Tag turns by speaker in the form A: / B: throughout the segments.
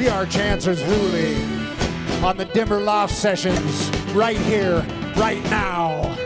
A: We are Chancers Hooley on the Dimmer Loft Sessions right here, right now.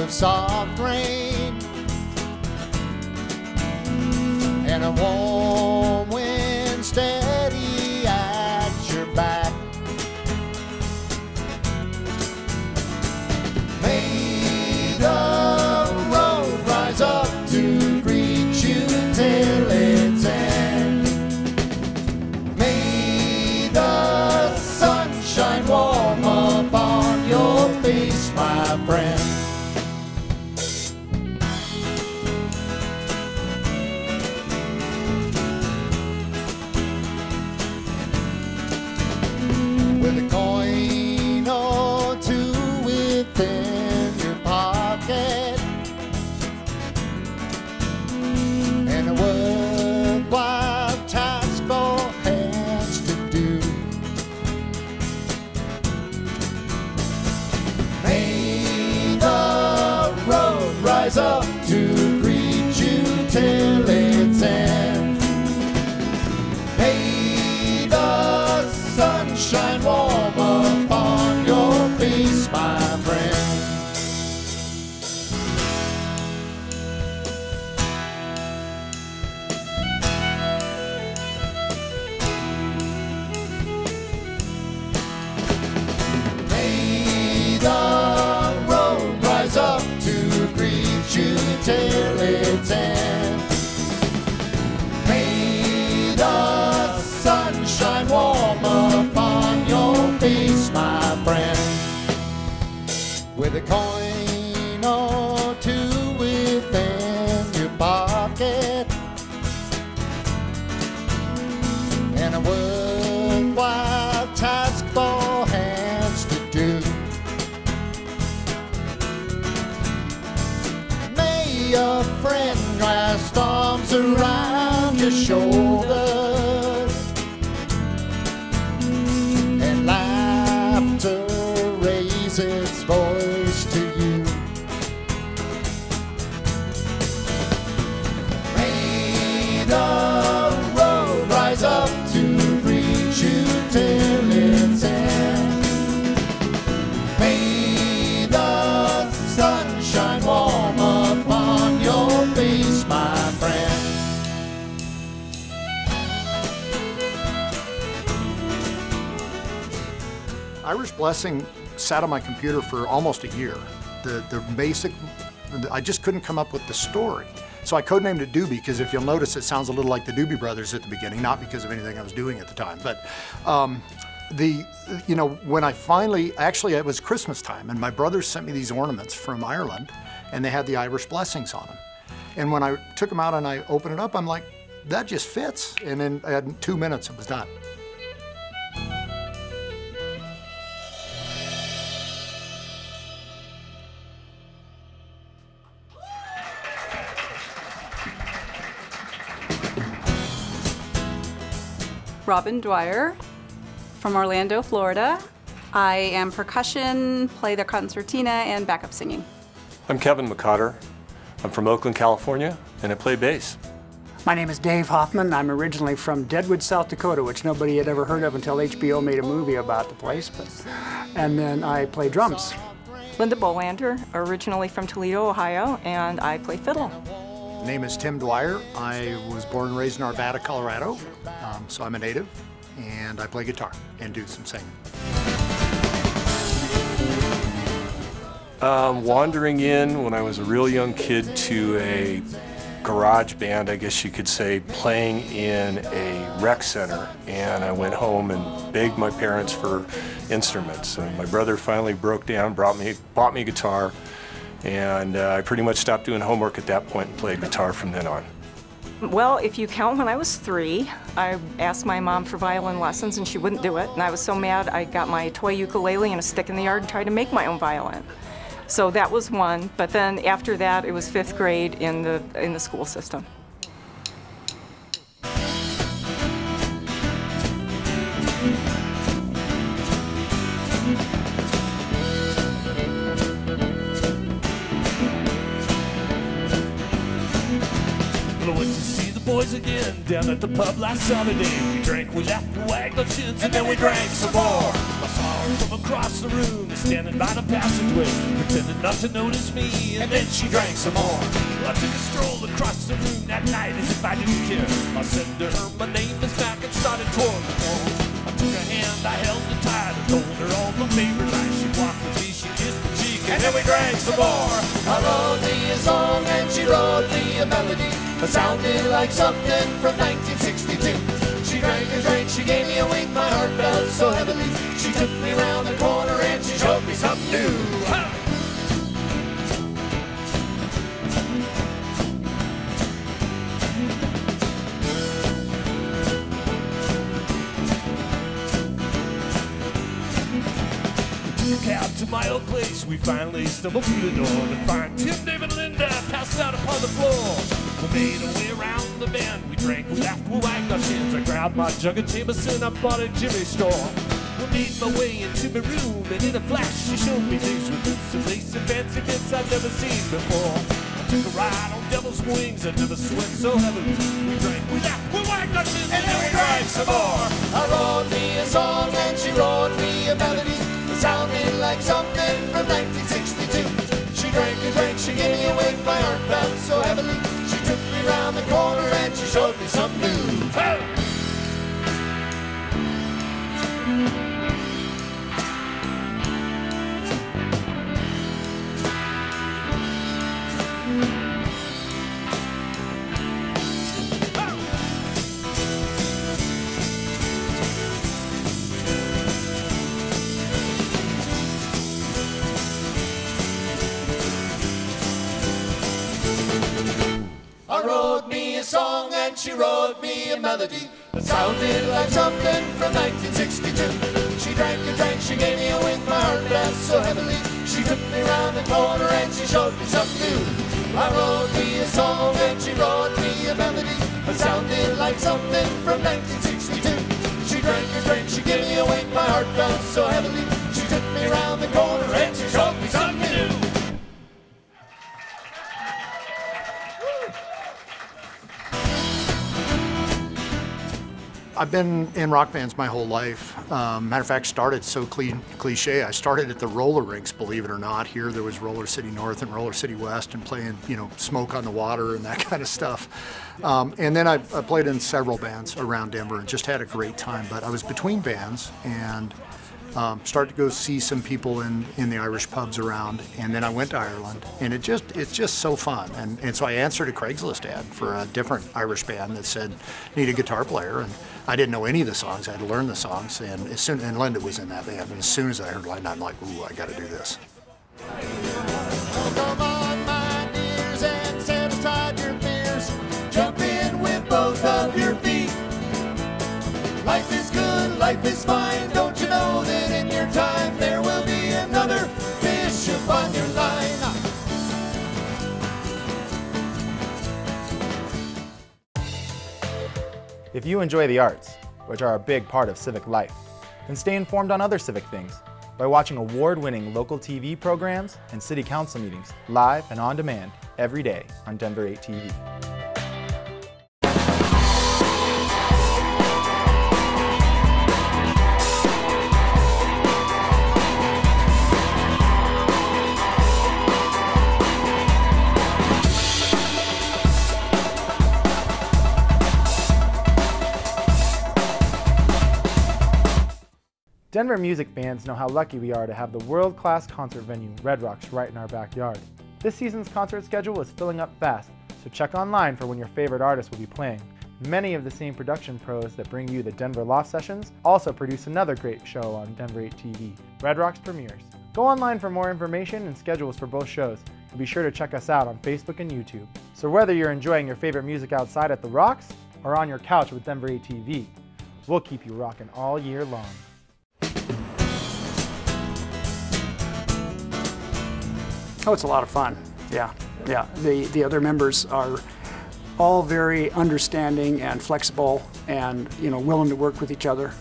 B: Soft rain and a warm wind steady at your back. May the road rise up to greet you till its end. May the sun shine warm upon your face, my friend. With a coin or two within your pocket and a worthwhile task for hands to do, may the road rise up to greet you till its end. May the sunshine warm upon your face, my friend. May the road rise up to greet you till its end. May the sunshine warm upon your face, my friend. With a coin or two within your pocket and a worthwhile task for hands to do, may a friend clasp arms around your shoulders and laughter raise its voice to you. May the road rise up to greet you till its end. May the sunshine warm upon your face, my friend. Irish Blessing sat on my computer for almost a year. The basic, I just couldn't come up with the story. So I codenamed it Doobie because if you'll notice it sounds a little like the Doobie Brothers at the beginning, not because of anything I was doing at the time. But when I finally, actually it was Christmas time and my brothers sent me these ornaments from Ireland and they had the Irish blessings on them. And when I took them out and I opened it up, I'm like, that just fits. And then in 2 minutes it was done.
C: Robin Dwyer from Orlando, Florida. I am percussion, play the concertina, and backup singing.
D: I'm Kevin McCotter. I'm from Oakland, California, and I play bass.
E: My name is Dave Hoffman. I'm originally from Deadwood, South Dakota, which nobody had ever heard of until HBO made a movie about the place. And then I play drums.
F: Linda Bolander, originally from Toledo, Ohio, and I play fiddle.
B: My name is Tim Dwyer. I was born and raised in Arvada, Colorado, so I'm a native, and I play guitar and do some singing.
D: Wandering in when I was a real young kid to a garage band, I guess you could say, playing in a rec center. And I went home and begged my parents for instruments. And my brother finally broke down, bought me a guitar, and I pretty much stopped doing homework at that point and played guitar from then on.
F: Well, if you count when I was 3, I asked my mom for violin lessons and she wouldn't do it. And I was so mad I got my toy ukulele and a stick in the yard and tried to make my own violin. So that was one, but then after that it was 5th grade in the school system.
G: Boys again down at the pub last Saturday. We drank, we laughed, we wagged our chins, and then we drank some more. I saw her from across the room, standing by the passageway, pretending not to notice me, and then she drank some more. I took a stroll across the room that night as if I didn't care. I said to her, my name is Mac, and started touring the floor. I took her hand, I held her tight, I told her all my favorite lines. She walked with me, she kissed my cheek, and then we drank some more. I wrote me a song, and she wrote me a melody. It sounded like something from 1962. She drank and drank, she gave me a wink, my heart felt so heavily. She took me around the corner and she showed me something new. Ha! Cab to my old place, we finally stumbled through the door to find Tim, David, and Linda passed out upon the floor. We made our way around the bend, we drank, we laughed, we wagged our chins. I grabbed my jug of Jameson, I bought at Jimmy's store. I made my way into my room, and in a flash she showed me things with boots and lace and fancy bits I'd never seen before. I took a ride on devil's wings, I never sweat so heavily. We drank, we laughed, we wagged our chins, and then we drank some more. I wrote me a song, and she wrote me a melody. Sounded like something from 1962. She drank and drank, she gave me a wink, my heart felt so heavily. She took me round the corner and she showed me something new. Hey! I wrote me a song and she wrote me a melody that sounded like something from 1962. She drank and drank, she gave me a wink, my heart felt so heavily. She took me round the corner and she showed me something new. I wrote me a song and she wrote me a melody that sounded like something from 1962. She drank and drank, she gave me a wink, my heart felt so heavily. She took me round the corner and she showed me something new.
B: I've been in rock bands my whole life. Matter of fact, started so cliche. I started at the roller rinks, believe it or not. Here there was Roller City North and Roller City West and playing, Smoke on the Water and that kind of stuff. And then I played in several bands around Denver and just had a great time. But I was between bands and started to go see some people in the Irish pubs around, and then I went to Ireland, and it's just so fun. And so I answered a Craigslist ad for a different Irish band that said, need a guitar player, and I didn't know any of the songs. I had to learn the songs, and Linda was in that band. And as soon as I heard Linda, I'm like, ooh, I got to do this.
G: Come on, my dears, and set aside your fears. Jump in with both of your feet. Life is good, life is fine. Don't you know that in your time there will be another bishop on your line?
H: If you enjoy the arts, which are a big part of civic life, then stay informed on other civic things by watching award-winning local TV programs and city council meetings live and on demand every day on Denver 8 TV. Denver music fans know how lucky we are to have the world-class concert venue, Red Rocks, right in our backyard. This season's concert schedule is filling up fast, so check online for when your favorite artist will be playing. Many of the same production pros that bring you the Denver Loft Sessions also produce another great show on Denver 8 TV, Red Rocks Premieres. Go online for more information and schedules for both shows, and be sure to check us out on Facebook and YouTube. So whether you're enjoying your favorite music outside at the Rocks or on your couch with Denver 8 TV, we'll keep you rocking all year long.
E: Oh, it's a lot of fun. Yeah. The other members are all very understanding and flexible, and willing to work with each other.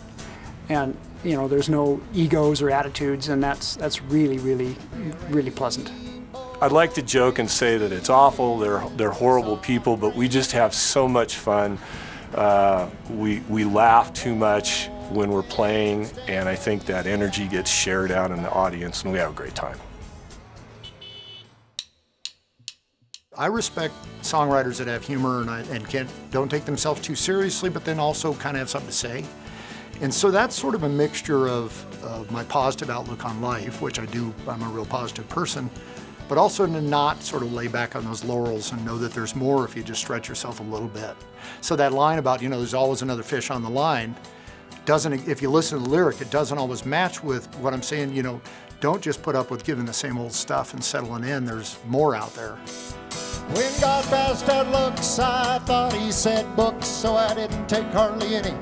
E: And there's no egos or attitudes, and that's really, really, really pleasant.
D: I'd like to joke and say that it's awful, they're horrible people, but we just have so much fun. We laugh too much when we're playing, and I think that energy gets shared out in the audience, and we have a great time.
B: I respect songwriters that have humor and don't take themselves too seriously, but then also kind of have something to say. And so that's sort of a mixture of my positive outlook on life, which I do, I'm a real positive person, but also to not sort of lay back on those laurels and know that there's more if you just stretch yourself a little bit. So that line about, there's always another fish on the line, if you listen to the lyric, it doesn't always match with what I'm saying, don't just put up with giving the same old stuff and settling in, there's more out there.
A: When God passed out looks, I thought he said books, so I didn't take hardly any.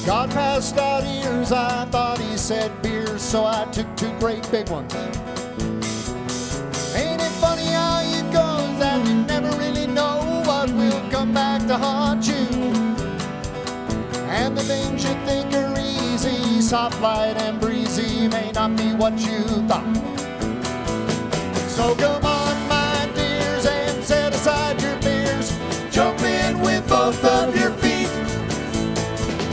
A: God passed out ears, I thought he said beers, so I took 2 great big ones. Ain't it funny how it goes that you never really know what will come back to haunt you? And the things you think are easy, soft, light, and breezy, may not be what you thought. So come on, my dears, and set aside your fears. Jump in with both of your feet.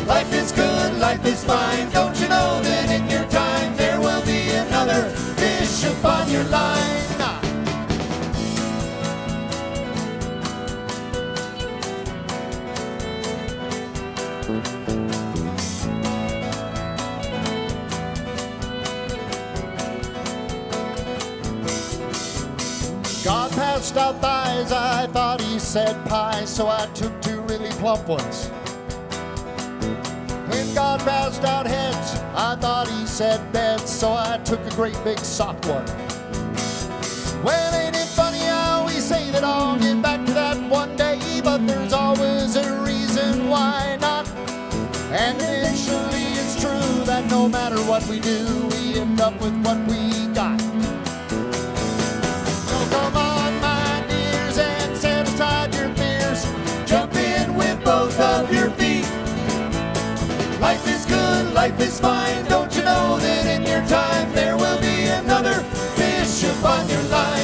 A: Life is good, life is fine. Don't you know that in your time there will be another fish upon your line? God passed out thighs, I thought he said pie, so I took 2 really plump ones. When God passed out heads, I thought he said beds, so I took a great big soft one. Well, ain't it funny how we say that I'll get back to that one day, but there's always a reason why not. And eventually it's true that no matter what we do, we end up with what we got. Come on, my dears, and set aside your fears. Jump in with both of your feet. Life is good, life is fine. Don't you know that in your time there will be another fish upon your line?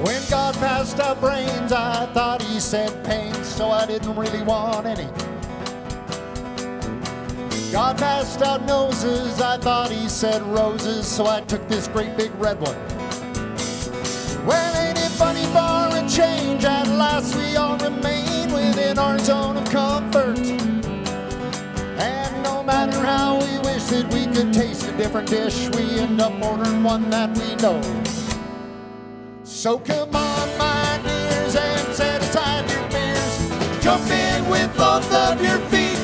A: When God passed out brains, I thought he said pain, so I didn't really want any. God passed out noses, I thought he said roses, so I took this great big red one. Well, ain't it funny, for a change, at last we all remain within our zone of comfort. And no matter how we wish that we could taste a different dish, we end up ordering one that we know. So come on, my dears, and set aside your fears. Jump in with both of your feet.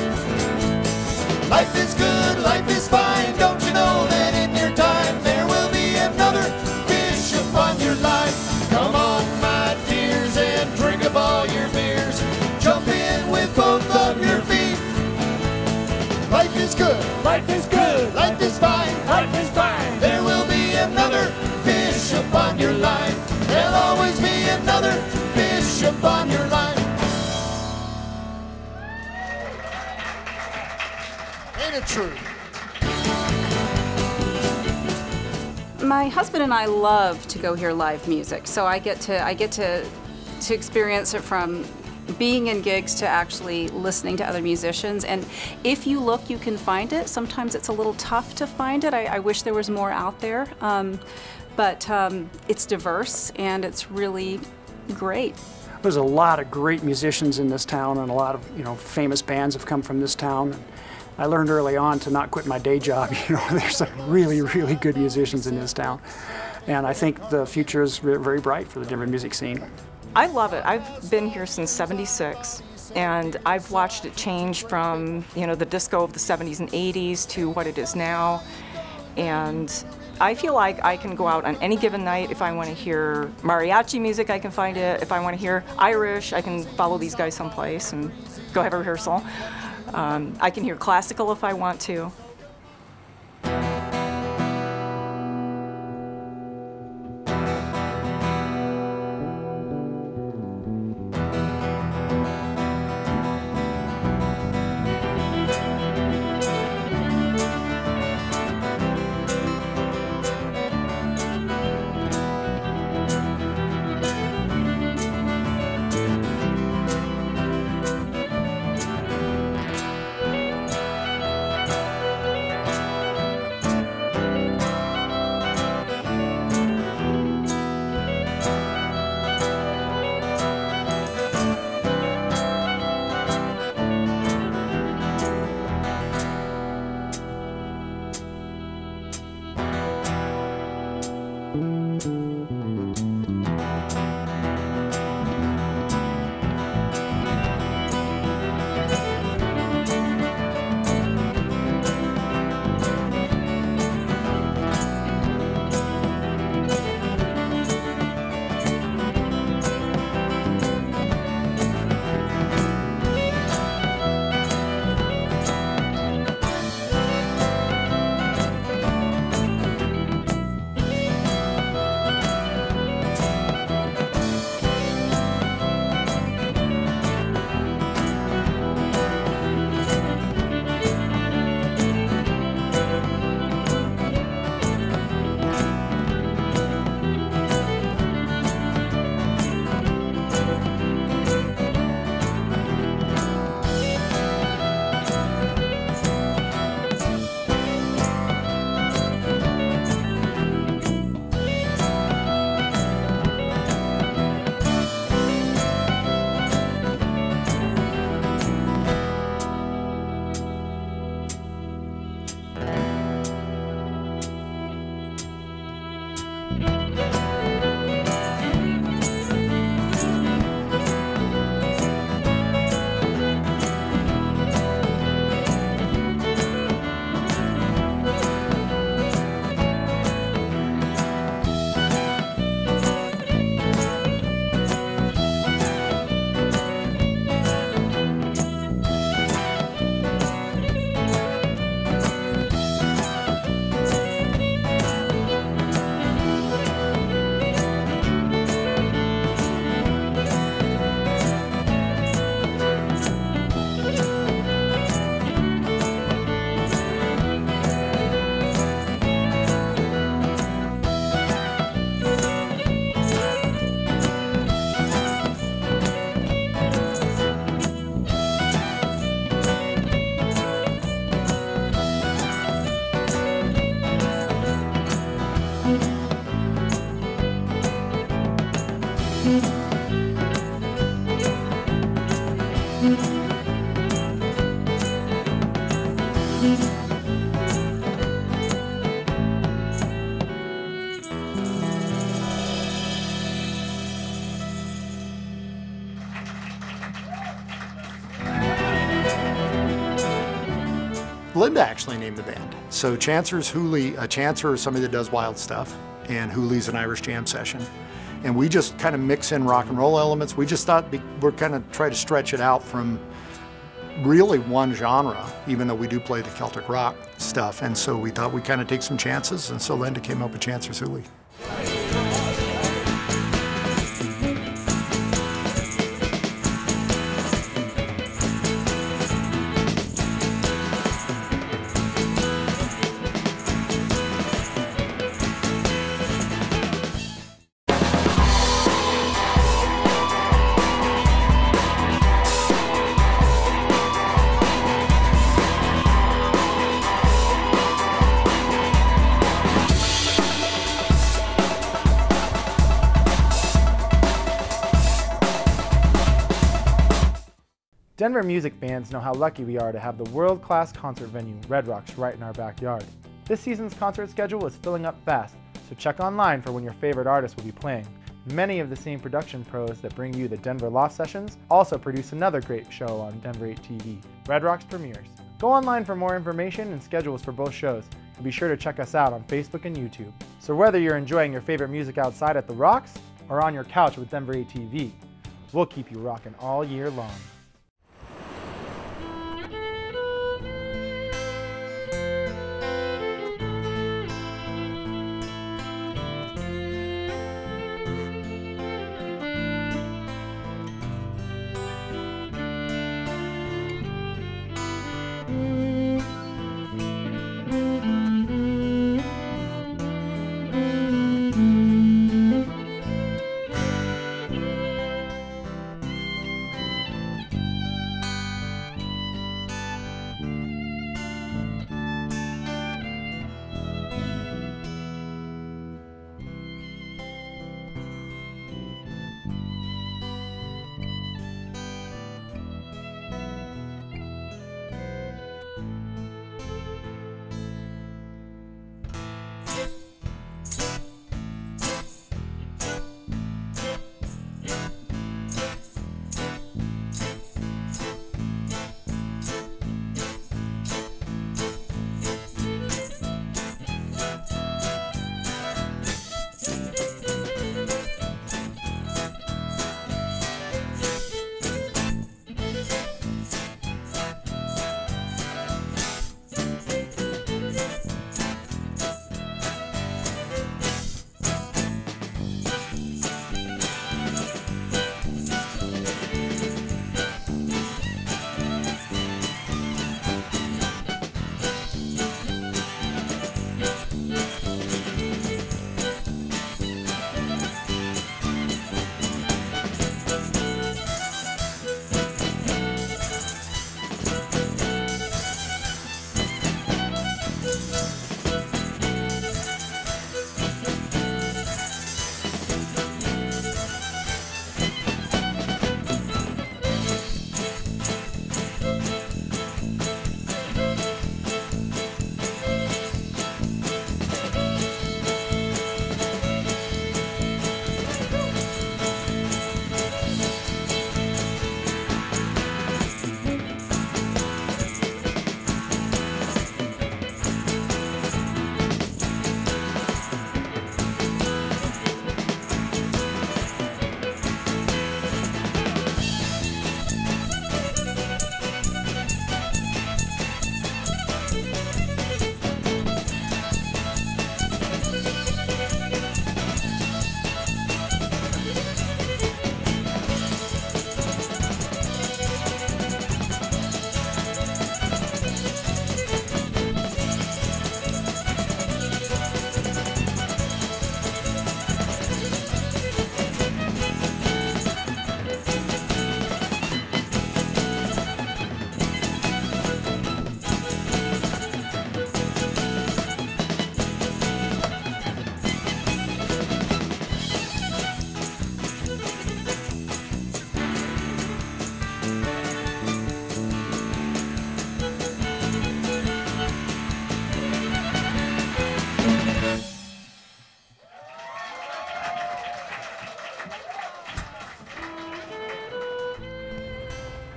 A: Life is good, life is fine. Don't you know that in your time there will be another fish upon your line? Come on, my dears, and drink up all your beers. Jump in with both of your feet. Life is good, life is good, life is fine, life is fine. There will be another fish upon your line. Hello. it true.
C: My husband and I love to go hear live music, so I get to experience it from being in gigs to actually listening to other musicians. And if you look, you can find it. Sometimes it's a little tough to find it. I wish there was more out there, but it's diverse and it's really great.
E: There's a lot of great musicians in this town, and a lot of famous bands have come from this town. I learned early on to not quit my day job. There's some really, really good musicians in this town, and I think the future is very bright for the Denver music scene.
F: I love it. I've been here since '76, and I've watched it change from the disco of the '70s and '80s to what it is now, and I feel like I can go out on any given night. If I want to hear mariachi music, I can find it. If I want to hear Irish, I can follow these guys someplace and go have a rehearsal. I can hear classical if I want to.
B: Linda actually named the band. So Chancer's Hooli, Chancer is somebody that does wild stuff, and Hooli's an Irish jam session. And we just kind of mix in rock and roll elements. We just thought we're kind of try to stretch it out from really one genre, even though we do play the Celtic rock stuff. And so we thought we'd kind of take some chances, and so Linda came up with Chancer's Hooli.
H: Denver music fans know how lucky we are to have the world-class concert venue, Red Rocks, right in our backyard. This season's concert schedule is filling up fast, so check online for when your favorite artist will be playing. Many of the same production pros that bring you the Denver Loft Sessions also produce another great show on Denver 8 TV, Red Rocks Premieres. Go online for more information and schedules for both shows, and be sure to check us out on Facebook and YouTube. So whether you're enjoying your favorite music outside at the Rocks or on your couch with Denver 8 TV, we'll keep you rocking all year long.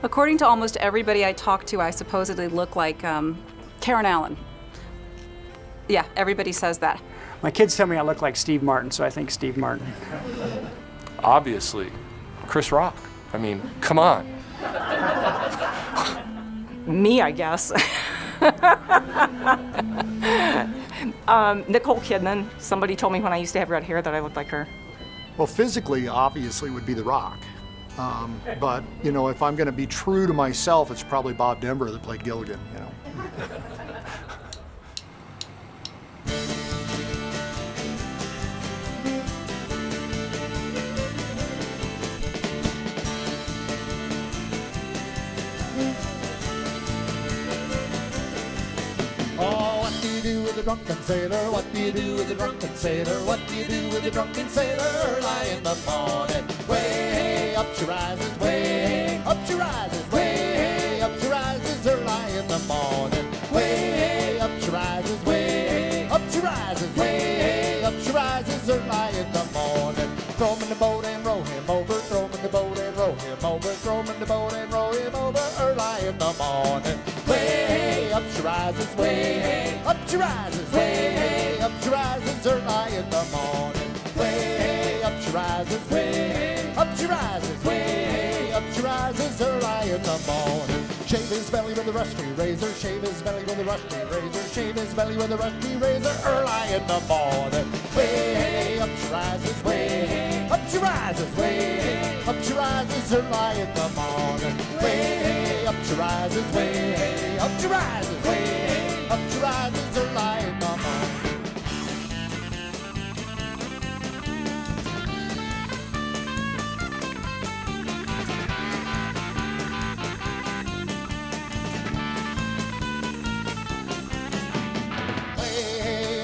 C: According to almost everybody I talk to, I supposedly look like Karen Allen. Yeah, everybody says that.
E: My kids tell me I look like Steve Martin, so I think Steve Martin.
D: Obviously, Chris Rock. I mean, come on.
F: Me, I guess. Nicole Kidman. Somebody told me when I used to have red hair that I looked like her.
B: Well, physically, obviously, would be The Rock. But, you know, if I'm going to be true to myself, it's probably Bob Denver that played Gilligan, you know.
A: Oh, what do you do with a drunken sailor? What do you do with a drunken sailor? What do you do with a drunken sailor? Early in the morning, way up she rises, way up she rises, way the morning. Way up she rises, way up she rises, way up she rises early in the morning. Throw him in the boat and row him over, throw him in the boat and row him over, throw him in the boat and row him over early in the morning. Way up she rises, way up she rises, way up she rises early in the morning. Way up she rises, way up she rises, way up she rises early in the morning. Shave his belly with a rusty razor, shave his belly with a rusty razor, shave his belly with a rusty razor early in the morning. Way up she rises, way up she rises, way up she rises early in the morning. Way up she rises, way up she rises, way up she rises early in the morning.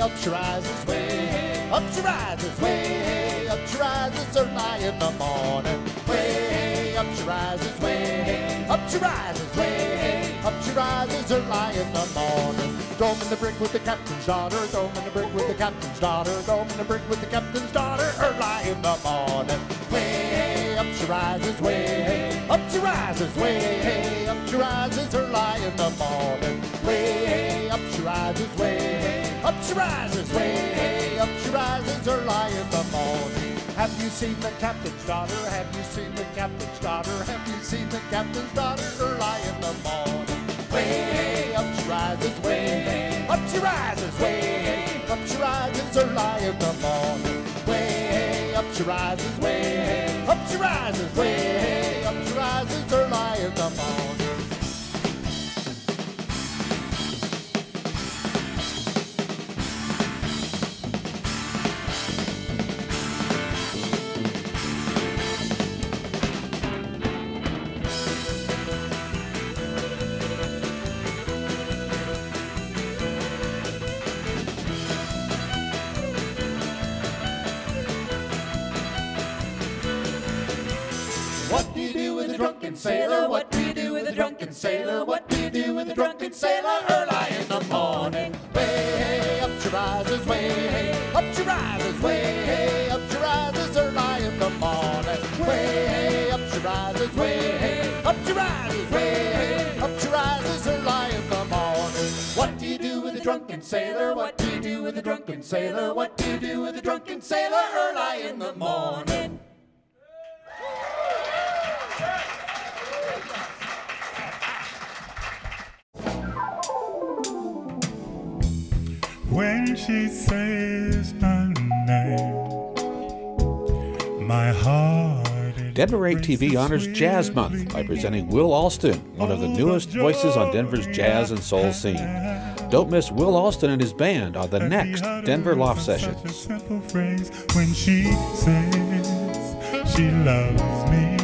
A: Up she rises, way up she rises, way up she rises early in the morning. Way up she rises, way up she rises, way up she rises early in the morning. Throw him in the brig with the captain's daughter, throw him in the brig with the captain's daughter, throw him in the brig with the captain's daughter early in the morning. Way up she rises, way up she rises, way up she rises early in the morning. Way up she rises, way up she rises, way up she rises early in the morning. Have you seen the captain's daughter? Have you seen the captain's daughter? Have you seen the captain's daughter early in the morning? Way up she rises, way up she rises, way up she rises early in the morning. Way up she rises, way up she rises, way up she rises early in the morning. What do you do with a drunken sailor? What do you do with a drunken sailor? What do you do with a drunken sailor early in the morning? Way up she rises, way up she rises, way up she rises early in the morning. Way up she rises, way up she rises, way up she rises early in the morning. What do you do with a drunken sailor? What do you do with a drunken sailor? What do you do with a drunken sailor early in the morning?
I: When she says my name, my heart.
J: Denver 8 TV honors Jazz Month by presenting Will Alston, one of the newest voices on Denver's jazz and soul scene. Don't miss Will Alston and his band on the next Denver Loft Sessions.
I: Simple phrase when she says she loves me.